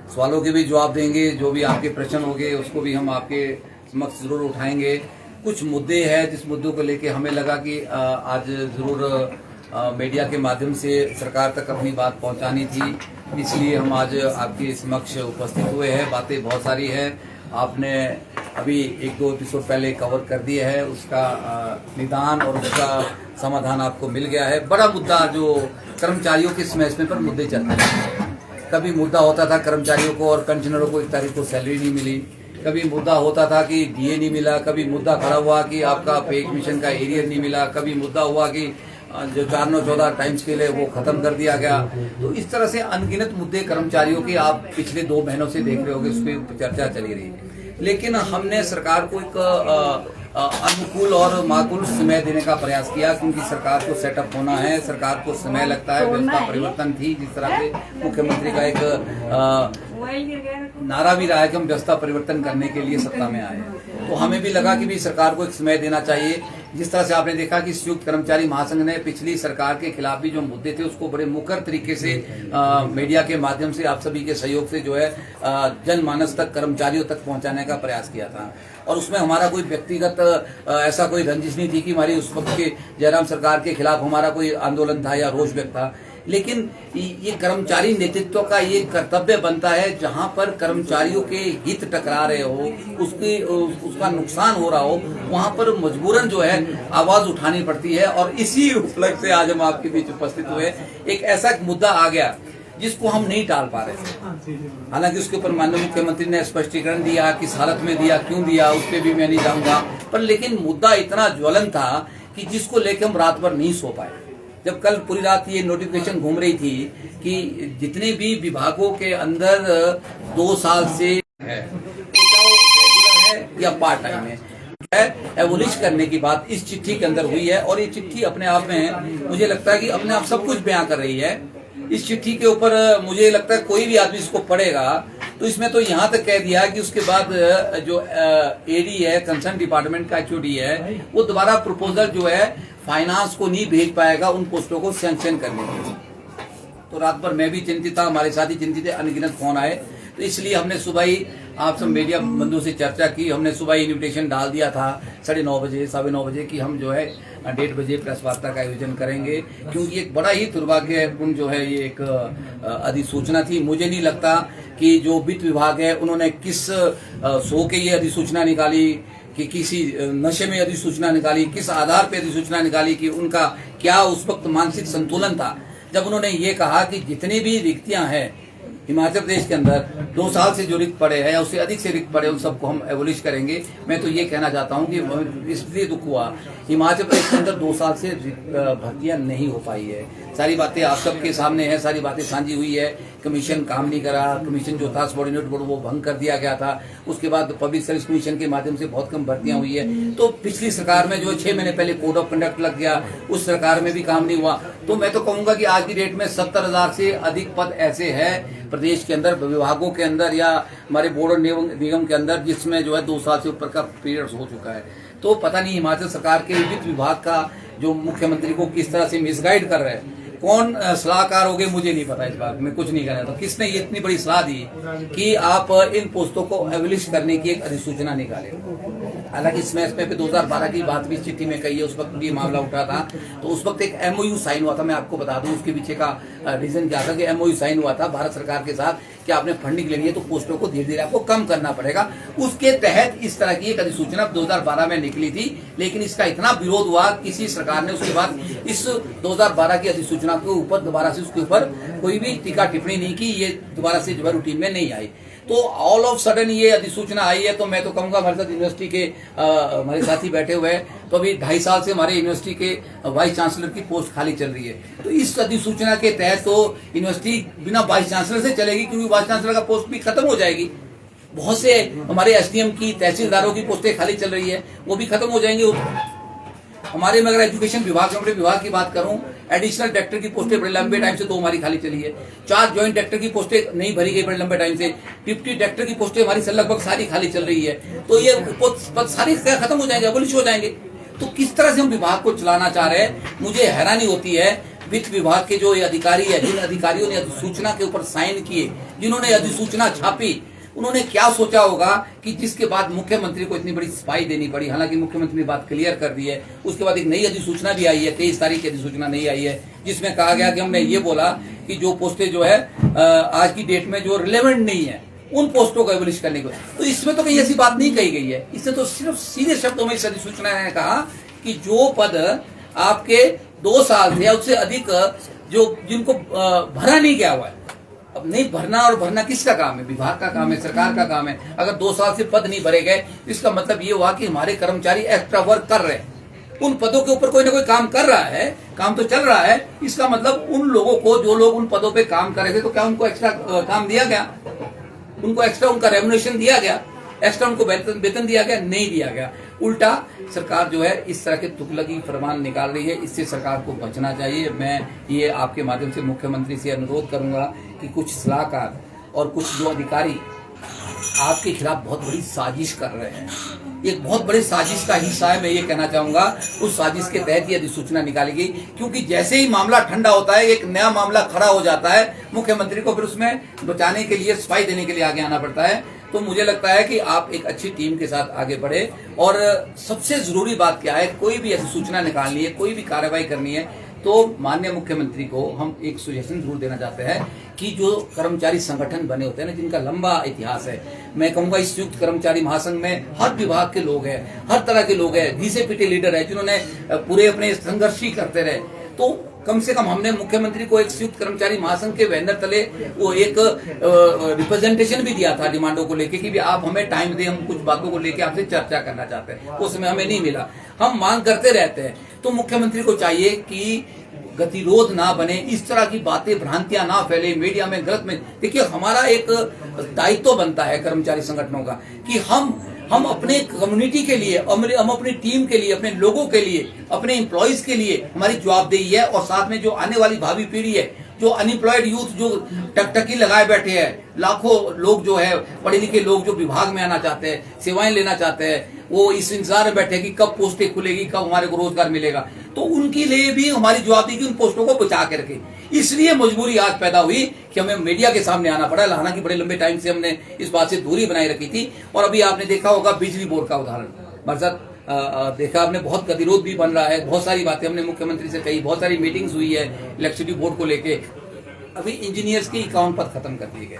सवालों के भी जवाब देंगे, जो भी आपके प्रश्न होंगे उसको भी हम आपके समक्ष जरूर उठाएंगे। कुछ मुद्दे हैं जिस मुद्दों को लेके हमें लगा कि आज जरूर मीडिया के माध्यम से सरकार तक अपनी बात पहुंचानी थी, इसलिए हम आज आपके समक्ष उपस्थित हुए हैं। बातें बहुत सारी हैं, आपने अभी 1-2 एपिसोड पहले कवर कर दिया है, उसका निदान और उसका समाधान आपको मिल गया है। बड़ा मुद्दा जो कर्मचारियों के समय पर मुद्दे चलते हैं, कभी मुद्दा होता था कर्मचारियों को और पेंशनरों को 1 तारीख को सैलरी नहीं मिली, कभी मुद्दा होता था कि डीए नहीं मिला, कभी मुद्दा खड़ा हुआ कि आपका पे कमीशन का एरियर नहीं मिला, कभी मुद्दा हुआ कि जो 4/9/14 टाइम स्केल है वो खत्म कर दिया गया। तो इस तरह से अनगिनत मुद्दे कर्मचारियों के आप पिछले 2 महीनों से देख रहे होंगे, उस पर चर्चा चली रही है। लेकिन हमने सरकार को एक अनुकूल और माकूल समय देने का प्रयास किया, क्योंकि सरकार को सेटअप होना है, सरकार को समय लगता है। व्यवस्था परिवर्तन थी, जिस तरह से मुख्यमंत्री का एक नारा भी रहा है कि हम व्यवस्था परिवर्तन करने के लिए सत्ता में आए, तो हमें भी लगा कि भी सरकार को एक समय देना चाहिए। जिस तरह से आपने देखा कि संयुक्त कर्मचारी महासंघ ने पिछली सरकार के खिलाफ भी जो मुद्दे थे उसको बड़े मुखर तरीके से मीडिया के माध्यम से आप सभी के सहयोग से जो है जनमानस तक, कर्मचारियों तक पहुंचाने का प्रयास किया था। और उसमें हमारा कोई व्यक्तिगत ऐसा कोई रंजिश नहीं थी कि हमारी उस वक्त के जयराम सरकार के खिलाफ हमारा कोई आंदोलन था या रोष व्यक्त था। लेकिन ये कर्मचारी नेतृत्व का ये कर्तव्य बनता है, जहां पर कर्मचारियों के हित टकरा रहे हो, उसका नुकसान हो रहा हो, वहां पर मजबूरन जो है आवाज उठानी पड़ती है। और इसी उपलक्ष्य से आज हम आपके बीच उपस्थित हुए। एक ऐसा मुद्दा आ गया जिसको हम नहीं टाल पा रहे थे, हालांकि उसके ऊपर माननीय मुख्यमंत्री ने स्पष्टीकरण दिया, किस हालत में दिया, क्यों दिया, उस पर भी मैं नहीं जाऊंगा, पर लेकिन मुद्दा इतना ज्वलन था कि जिसको लेकर हम रात भर नहीं सो पाए। जब कल पूरी रात ये नोटिफिकेशन घूम रही थी कि जितने भी विभागों के अंदर 2 साल से है, चाहे रेगुलर है या पार्ट टाइम है, एबोलिश करने की बात इस चिट्ठी के अंदर हुई है। और ये चिट्ठी अपने आप में मुझे लगता है कि अपने आप सब कुछ बयां कर रही है। इस चिट्ठी के ऊपर मुझे लगता है कोई भी आदमी इसको पढ़ेगा तो इसमें तो यहाँ तक कह दिया कि उसके बाद जो एडी है, कंसर्न डिपार्टमेंट का एचओडी है, वो दोबारा प्रपोजल जो है फाइनेंस को नहीं भेज पाएगा उन पोस्टों को सैंक्शन करने के लिए। तो रात भर मैं भी चिंतित था, हमारे साथी चिंतित थे, अनगिनत फोन आए। तो इसलिए हमने सुबह ही आप सब मीडिया बंधुओं से चर्चा की, हमने सुबह इन्विटेशन डाल दिया था 9:30 बजे, 9:15 बजे कि हम जो है 1:30 बजे प्रेस वार्ता का आयोजन करेंगे, क्योंकि एक बड़ा ही दुर्भाग्यपूर्ण जो है ये एक अधिसूचना थी। मुझे नहीं लगता कि जो वित्त विभाग है उन्होंने किस सो के ये अधिसूचना निकाली, कि किसी नशे में अधिसूचना निकाली, किस आधार पर अधिसूचना निकाली, कि उनका क्या उस वक्त मानसिक संतुलन था जब उन्होंने ये कहा कि जितनी भी रिक्तियां हैं हिमाचल प्रदेश के अंदर 2 साल से जो रिक्त पड़े हैं या उससे अधिक से रिक्त पड़े, उन सबको हम एबोलिश करेंगे। मैं तो ये कहना चाहता हूँ कि इसलिए दुख हुआ, हिमाचल प्रदेश के अंदर 2 साल से भर्तियां नहीं हो पाई है। सारी बातें आप सबके सामने हैं, सारी बातें साझी हुई है। कमीशन काम नहीं करा, कमीशन जो था सबॉर्डिनेट बोर्ड वो भंग कर दिया गया था। उसके बाद पब्लिक सर्विस कमीशन के माध्यम से बहुत कम भर्तियां हुई है। तो पिछली सरकार में जो 6 महीने पहले कोड ऑफ कंडक्ट लग गया, उस सरकार में भी काम नहीं हुआ। तो मैं तो कहूंगा कि आज की डेट में 70,000 से अधिक पद ऐसे हैं प्रदेश के अंदर, विभागों के अंदर या हमारे बोर्ड और निगम के अंदर, जिसमें जो है 2 साल से ऊपर का पीरियड हो चुका है। तो पता नहीं हिमाचल सरकार के वित्त विभाग का जो मुख्यमंत्री को किस तरह से मिसगाइड कर रहे हैं, कौन सलाहकार हो गए मुझे नहीं पता, इस बात में कुछ नहीं कहना। तो किसने ये इतनी बड़ी सलाह दी कि आप इन पोस्टों को एबोलिश करने की एक अधिसूचना निकाले। हालांकि इसमें पे 2012 की बात भी चिट्ठी में कही है, उस वक्त भी मामला उठा था। तो उस वक्त एक एमओयू साइन हुआ था, मैं आपको बता दूं उसके पीछे का रीजन क्या था कि एमओयू साइन हुआ था भारत सरकार के साथ कि आपने फंडिंग ले ली है तो पोस्टों को धीरे धीरे आपको कम करना पड़ेगा। उसके तहत इस तरह की एक अधिसूचना 2012 में निकली थी, लेकिन इसका इतना विरोध हुआ किसी सरकार ने उसके बाद इस 2012 की अधिसूचना के ऊपर दोबारा से उसके ऊपर कोई भी टीका टिप्पणी नहीं की, ये दोबारा से जो है रूटीन में नहीं आई। तो ऑल ऑफ सडन ये अधिसूचना आई है। तो मैं तो कहूंगा हमारे साथ यूनिवर्सिटी के हमारे साथी बैठे हुए हैं, तो अभी 2.5 साल से हमारे यूनिवर्सिटी के वाइस चांसलर की पोस्ट खाली चल रही है। तो इस अधिसूचना के तहत तो यूनिवर्सिटी बिना वाइस चांसलर से चलेगी, क्योंकि वाइस चांसलर का पोस्ट भी खत्म हो जाएगी। बहुत से हमारे एसडीएम की, तहसीलदारों की पोस्टें खाली चल रही है, वो भी खत्म हो जाएंगी। हमारे में अगर एजुकेशन विभाग की बात करूं, एडिशनल डायरेक्टर की पोस्टें बड़े लंबे टाइम से 2 हमारी खाली चली है। 4 ज्वाइंट डायरेक्टर की पोस्टें नहीं भरी गई बड़े लंबे टाइम से। डिप्टी डायरेक्टर की पोस्टें हमारी लगभग सारी खाली चल रही है। तो ये पद सारी खत्म हो जाएंगे, एबोलिश हो जाएंगे। तो किस तरह से हम विभाग को चलाना चाह रहे हैं, मुझे हैरानी होती है। वित्त विभाग के जो ये अधिकारी है, जिन अधिकारियों ने अधिसूचना के ऊपर साइन किए, जिन्होंने अधिसूचना छापी, उन्होंने क्या सोचा होगा कि जिसके बाद मुख्यमंत्री को इतनी बड़ी सफाई देनी पड़ी। हालांकि मुख्यमंत्री ने बात क्लियर कर दी है। उसके बाद एक नई अधिसूचना भी आई है, 23 तारीख की अधिसूचना नहीं आई है, जिसमें कहा गया कि हमने ये बोला कि जो पोस्टें जो है आज की डेट में जो रिलेवेंट नहीं है, उन पोस्टों को एबलिश करने को। तो इसमें तो कहीं ऐसी बात नहीं कही गई है। इसने तो सिर्फ सीधे शब्दों में इस अधिसूचना ने कहा कि जो पद आपके 2 साल या उससे अधिक जो जिनको भरा नहीं गया हुआ है, अब नहीं भरना, और भरना किसका काम है? विभाग का काम है, सरकार का काम है। अगर 2 साल से पद नहीं भरे गए, इसका मतलब ये हुआ कि हमारे कर्मचारी एक्स्ट्रा वर्क कर रहे हैं, उन पदों के ऊपर कोई ना कोई काम कर रहा है, काम तो चल रहा है। इसका मतलब उन लोगों को, जो लोग उन पदों पे काम कर रहे थे, तो क्या उनको एक्स्ट्रा काम दिया गया? उनको एक्स्ट्रा उनका रेम्युनरेशन दिया गया? एक्स्ट्रा उनको वेतन दिया गया? नहीं दिया गया। उल्टा सरकार जो है इस तरह के तुगलकी फरमान निकाल रही है। इससे सरकार को बचना चाहिए। मैं ये आपके माध्यम से मुख्यमंत्री से अनुरोध करूंगा कि कुछ सलाहकार और कुछ जो अधिकारी आपके खिलाफ बहुत बड़ी साजिश कर रहे हैं, एक बहुत बड़ी साजिश का हिस्सा है। मैं ये कहना चाहूंगा, उस साजिश के तहत ये अधिसूचना निकाली गई, क्योंकि जैसे ही मामला ठंडा होता है, एक नया मामला खड़ा हो जाता है, मुख्यमंत्री को फिर उसमें बचाने के लिए, सफाई देने के लिए आगे आना पड़ता है। तो मुझे लगता है कि आप एक अच्छी टीम के साथ आगे बढ़े। और सबसे जरूरी बात क्या है, कोई भी अधिसूचना निकालनी है, कोई भी कार्रवाई करनी है, तो माननीय मुख्यमंत्री को हम एक सुजेशन जरूर देना चाहते हैं कि जो कर्मचारी संगठन बने होते हैं ना, जिनका लंबा इतिहास है, मैं कहूंगा इस संयुक्त कर्मचारी महासंघ में हर विभाग के लोग हैं, हर तरह के लोग हैं, घिसे-पिटे लीडर है, जिन्होंने पूरे अपने संघर्ष ही करते रहे। तो कम से कम हमने मुख्यमंत्री को एक संयुक्त कर्मचारी महासंघ के बैनर तले वो एक रिप्रेजेंटेशन भी दिया था डिमांडों को लेके कि भी आप हमें टाइम दें, हम कुछ बातों को लेके आपसे चर्चा करना चाहते हैं। उस समय हमें नहीं मिला। हम मांग करते रहते हैं। तो मुख्यमंत्री को चाहिए कि गतिरोध ना बने, इस तरह की बातें, भ्रांतियां ना फैले मीडिया में, गलत में। देखिए, हमारा एक दायित्व बनता है कर्मचारी संगठनों का कि हम अपने कम्युनिटी के लिए, हम अपनी टीम के लिए, अपने लोगों के लिए, अपने एम्प्लॉइज के लिए हमारी जवाबदेही है। और साथ में जो आने वाली भावी पीढ़ी है, जो अनएम्प्लॉयड यूथ जो टकटकी लगाए बैठे हैं, लाखों लोग जो है, पढ़े लिखे लोग जो विभाग में आना चाहते हैं, सेवाएं लेना चाहते हैं, वो इस इंतजार में बैठे कि कब पोस्टें खुलेगी, कब हमारे को रोजगार मिलेगा। तो उनके लिए भी हमारी जवाबदेही की उन पोस्टों को बचा के रखे। इसलिए मजबूरी आज पैदा हुई कि हमें मीडिया के सामने आना पड़ा। हालांकि बड़े लंबे टाइम से हमने इस बात से दूरी बनाई रखी थी। और अभी आपने देखा होगा बिजली बोर्ड का उदाहरण, हमारे साथ देखा आपने, बहुत गतिरोध भी बन रहा है। बहुत सारी बातें हमने मुख्यमंत्री से कही, बहुत सारी मीटिंग्स हुई है इलेक्ट्रिसिटी बोर्ड को लेके। अभी इंजीनियर्स के 51 पद खत्म कर दिए गए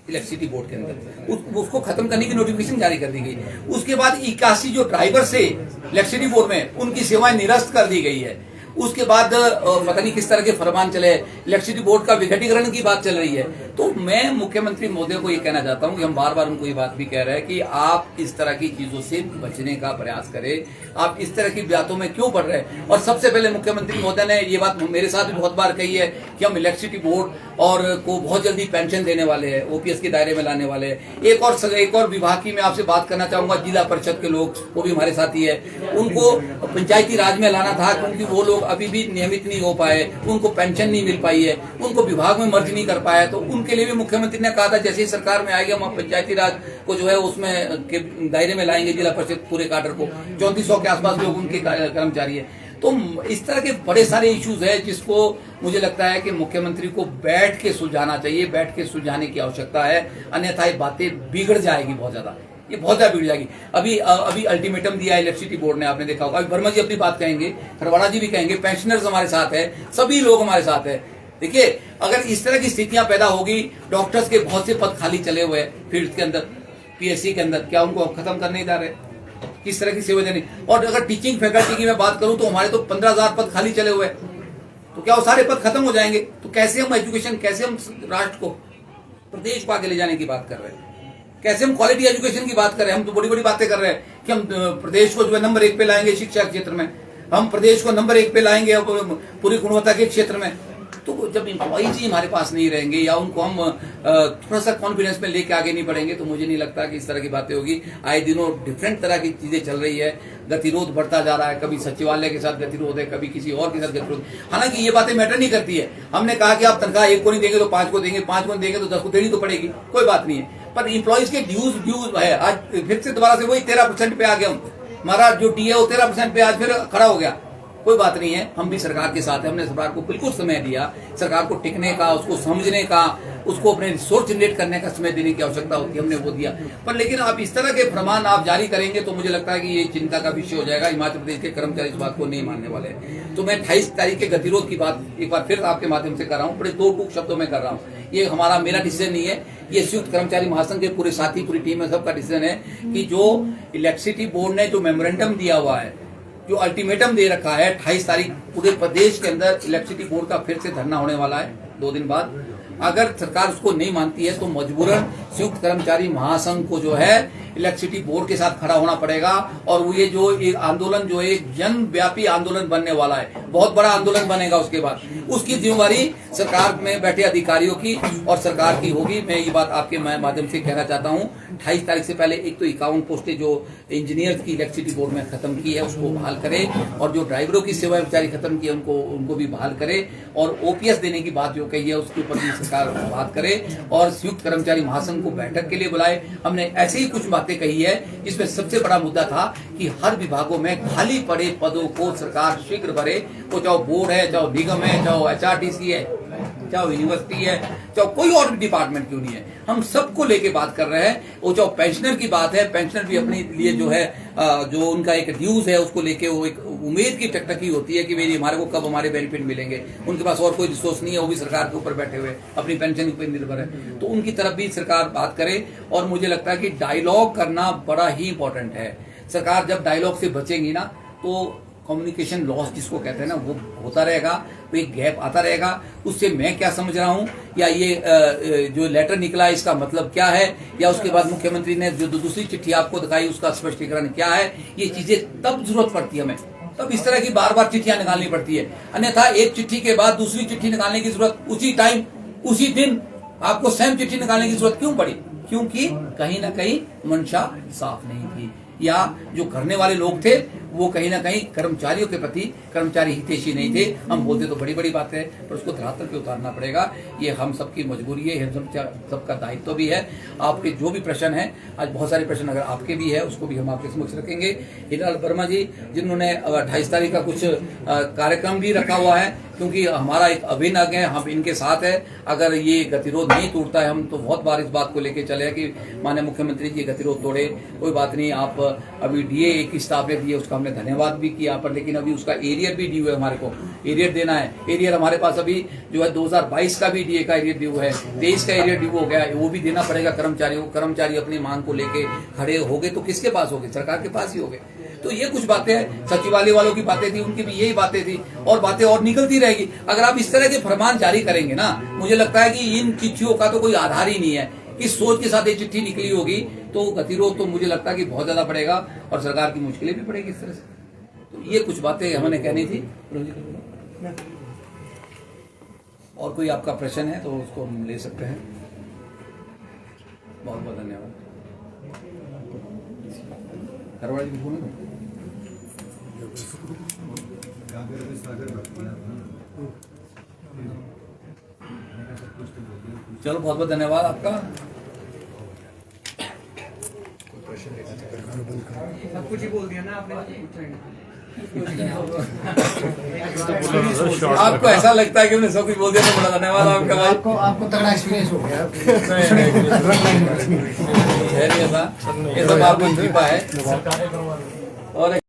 इलेक्ट्रिसिटी बोर्ड के अंदर, उसको खत्म करने की नोटिफिकेशन जारी कर दी गई। उसके बाद 81 जो ड्राइवर से इलेक्ट्रिसिटी बोर्ड में, उनकी सेवाएं निरस्त कर दी गई है। उसके बाद पता नहीं किस तरह के फरमान चले, इलेक्ट्रिसिटी बोर्ड का विघटीकरण की बात चल रही है। तो मैं मुख्यमंत्री महोदय को ये कहना चाहता हूं कि हम बार बार उनको ये बात भी कह रहे हैं कि आप इस तरह की चीजों से बचने का प्रयास करें। आप इस तरह की बातों में क्यों पड़ रहे हैं? और सबसे पहले मुख्यमंत्री महोदय ने ये बात मेरे साथ भी बहुत बार कही है कि हम इलेक्ट्रिसिटी बोर्ड और को बहुत जल्दी पेंशन देने वाले हैं, ओपीएस के दायरे में लाने वाले हैं। एक और विभाग की मैं आपसे बात करना चाहूंगा, जिला परिषद के लोग, वो भी हमारे साथी है, उनको पंचायती राज में लाना था, क्योंकि वो लोग अभी भी नियमित नहीं हो पाए, उनको पेंशन नहीं मिल पाई है, उनको विभाग में मर्ज नहीं कर पाया। तो उनके लिए भी मुख्यमंत्री ने कहा था जैसे ही सरकार में आएगी हम पंचायती राज को जो है उसमें के दायरे में लाएंगे, जिला परिषद पूरे काडर को। 3400 के आसपास लोग उनके कर्मचारी है। तो इस तरह के बड़े सारे इश्यूज है जिसको मुझे लगता है कि मुख्यमंत्री को बैठ के सुलझाना चाहिए, बैठ के सुलझाने की आवश्यकता है, अन्यथा ये बातें बिगड़ जाएगी बहुत ज्यादा, ये बहुत ज्यादा बिगड़ जाएगी। अभी अल्टीमेटम दिया इलेक्ट्रिसिटी बोर्ड ने, आपने देखा होगा। अभी वर्मा जी अपनी बात कहेंगे, खरवाड़ा जी भी कहेंगे, पेंशनर्स हमारे साथ है, सभी लोग हमारे साथ है। देखिए, अगर इस तरह की स्थितियां पैदा होगी, डॉक्टर्स के बहुत से पद खाली चले हुए फील्ड के अंदर, पीएससी के अंदर, क्या उनको खत्म करने जा रहे? किस तरह की सेवा देनी? और अगर टीचिंग फैकल्टी की मैं बात करूं तो हमारे तो 15,000 पद खाली चले हुए, तो क्या वो सारे पद खत्म हो जाएंगे? तो कैसे हम एजुकेशन, कैसे हम राष्ट्र को, प्रदेश को आगे ले जाने की बात कर रहे हैं? कैसे हम क्वालिटी एजुकेशन की बात कर रहे हैं? हम तो बड़ी बड़ी बातें कर रहे हैं कि हम प्रदेश को जो है नंबर 1 पे लाएंगे शिक्षा के क्षेत्र में, हम प्रदेश को नंबर 1 पे लाएंगे पूरी गुणवत्ता के क्षेत्र में। तो जब एम्प्लॉइज ही हमारे पास नहीं रहेंगे या उनको हम थोड़ा सा कॉन्फिडेंस में लेके आगे नहीं बढ़ेंगे, तो मुझे नहीं लगता कि इस तरह की बातें होगी। आए दिनों डिफरेंट तरह की चीजें चल रही है, गतिरोध बढ़ता जा रहा है, कभी सचिवालय के साथ गतिरोध है, कभी किसी और के साथ गतिरोध। हालांकि ये बातें मैटर नहीं करती है। हमने कहा कि आप तनख्वाह 1 को नहीं देंगे तो 5 को देंगे, 5 को नहीं देंगे तो 10 को देनी तो पड़ेगी, कोई बात नहीं है। पर एम्प्लॉइज के ड्यूज है, आज फिर से दोबारा से वही 13% पे आ गया। हमारा जो डी है वो 13% पे आज फिर खड़ा हो गया। कोई बात नहीं है, हम भी सरकार के साथ हैं। हमने सरकार को बिल्कुल समय दिया, सरकार को टिकने का, उसको समझने का, उसको अपने रिसोर्स जनरेट करने का समय देने की आवश्यकता होती है, हमने वो दिया। पर लेकिन आप इस तरह के फरमान आप जारी करेंगे तो मुझे लगता है कि ये चिंता का विषय हो जाएगा। हिमाचल प्रदेश के कर्मचारी इस बात को नहीं मानने वाले। तो मैं 28 तारीख के गतिरोध की बात एक बार फिर आपके माध्यम से कर रहा हूँ, बड़े दो टूक शब्दों में कर रहा हूँ। ये हमारा मेरा डिसीजन नहीं है, ये संयुक्त कर्मचारी महासंघ के पूरे साथी, पूरी टीम है, सबका डिसीजन है कि जो इलेक्ट्रिसिटी बोर्ड ने जो मेमोरेंडम दिया हुआ है, जो अल्टीमेटम दे रखा है, 28 तारीख पूरे प्रदेश के अंदर इलेक्ट्रिसिटी बोर्ड का फिर से धरना होने वाला है 2 दिन बाद। अगर सरकार उसको नहीं मानती है तो मजबूरन संयुक्त कर्मचारी महासंघ को जो है इलेक्ट्रिसिटी बोर्ड के साथ खड़ा होना पड़ेगा। और वो ये जो एक आंदोलन जो एक जनव्यापी आंदोलन बनने वाला है, बहुत बड़ा आंदोलन बनेगा, उसके बाद उसकी जिम्मेवारी सरकार में बैठे अधिकारियों की और सरकार की होगी। मैं ये बात आपके माध्यम से कहना चाहता हूँ। 28 तारीख से पहले एक तो 51 पोस्टें जो इंजीनियर की इलेक्ट्रिसिटी बोर्ड में खत्म की है उसको बहाल करे, और जो ड्राइवरों की सेवा बेचारी खत्म की है उनको भी बहाल करे, और ओपीएस देने की बात जो कही है उसके ऊपर भी सरकार बात करे, और संयुक्त कर्मचारी महासंघ को बैठक के लिए बुलाए। हमने ऐसे ही कुछ बातें कही है जिसमें सबसे बड़ा मुद्दा था कि हर विभागों में खाली पड़े पदों को सरकार शीघ्र भरे। वो चाहे बोर्ड है, चाहे निगम है, चाहे एचआरटीसी है, चाहे यूनिवर्सिटी है, चाहे कोई और भी डिपार्टमेंट क्यों नहीं है, हम सबको लेके बात कर रहे हैं। वो चाहे पेंशनर की बात है, पेंशनर भी अपने लिए जो है जो उनका एक ड्यूज है उसको लेके वो एक उम्मीद की टकटकी होती है कि मेरी हमारे को कब हमारे बेनिफिट मिलेंगे। उनके पास और कोई रिसोर्स नहीं है, वो भी सरकार के ऊपर बैठे हुए अपनी पेंशन पर निर्भर है। तो उनकी तरफ भी सरकार बात करे, और मुझे लगता है कि डायलॉग करना बड़ा ही इंपॉर्टेंट है। सरकार जब डायलॉग से बचेंगी ना तो कम्युनिकेशन लॉस जिसको कहते हैं ना वो होता रहेगा, वो एक गैप आता रहेगा। उससे मैं क्या समझ रहा हूँ, या ये जो लेटर निकला इसका मतलब क्या है, या उसके बाद मुख्यमंत्री ने जो दूसरी चिट्ठी आपको दिखाई उसका स्पष्टीकरण क्या है, ये चीजें तब जरूरत पड़ती है हमें, तब इस तरह की बार बार चिट्ठियां निकालनी पड़ती है। अन्यथा एक चिट्ठी के बाद दूसरी चिट्ठी निकालने की जरूरत उसी टाइम उसी दिन आपको सेम चिट्ठी निकालने की जरूरत क्यों पड़ी? क्योंकि कहीं ना कहीं मंशा साफ नहीं थी, या जो करने वाले लोग थे वो कहीं ना कहीं कर्मचारियों के प्रति कर्मचारी हितैषी नहीं थे। हम बोलते तो बड़ी बड़ी बात है, पर उसको धरातल पे उतारना पड़ेगा। ये हम सबकी मजबूरी है, हम सबका दायित्व भी है। आपके जो भी प्रश्न है, आज बहुत सारे प्रश्न अगर आपके भी है उसको भी हम आपके समक्ष रखेंगे। हिलाल वर्मा जी जिन्होंने 28 तारीख का कुछ कार्यक्रम भी रखा हुआ है, क्योंकि हमारा एक अभिन्न अंग है, हम इनके साथ है। अगर ये गतिरोध नहीं टूटता है, हम तो बहुत बार इस बात को लेके चले कि माननीय मुख्यमंत्री जी गतिरोध तोड़े, कोई बात नहीं। आप अभी डीए एक स्टाफ ने दिए, उसका हमने धन्यवाद भी किया, पर लेकिन अभी उसका एरियर भी ड्यू है, हमारे को एरियर देना है। एरियर हमारे पास अभी जो है 2022 का भी डीए का एरियर ड्यू है, 23 का एरियर ड्यू हो गया, वो भी देना पड़ेगा कर्मचारियों को। कर्मचारी अपनी मांग को लेके खड़े हो गए तो किसके पास हो गए? सरकार के पास ही हो गए। तो ये कुछ बातें हैं, सचिवालय वालों की बातें थी, उनकी भी यही बातें थी, और बातें और निकलती रहेगी। अगर आप इस तरह के फरमान जारी करेंगे ना, मुझे लगता है कि इन चिट्ठियों का तो कोई आधार ही नहीं है। किस सोच के साथ ये चिट्ठी निकली होगी, तो गतिरोध तो मुझे लगता है कि बहुत ज्यादा पड़ेगा और सरकार की मुश्किलें भी पड़ेगी इस तरह से। तो ये कुछ बातें हमने कहनी थी। और कोई आपका प्रश्न है तो उसको हम ले सकते हैं। बहुत बहुत धन्यवाद। करवाड़ी जी बोलो। चलो बहुत बहुत धन्यवाद आपका। सब कुछ ही बोल दिया ना आपने। आपको ऐसा लगता है कि मैंने सब कुछ बोल दिया तो बड़ा धन्यवाद आपका भाई। आपको तगड़ा एक्सपीरियंस हो गया। ये सब आपको कृपा है। और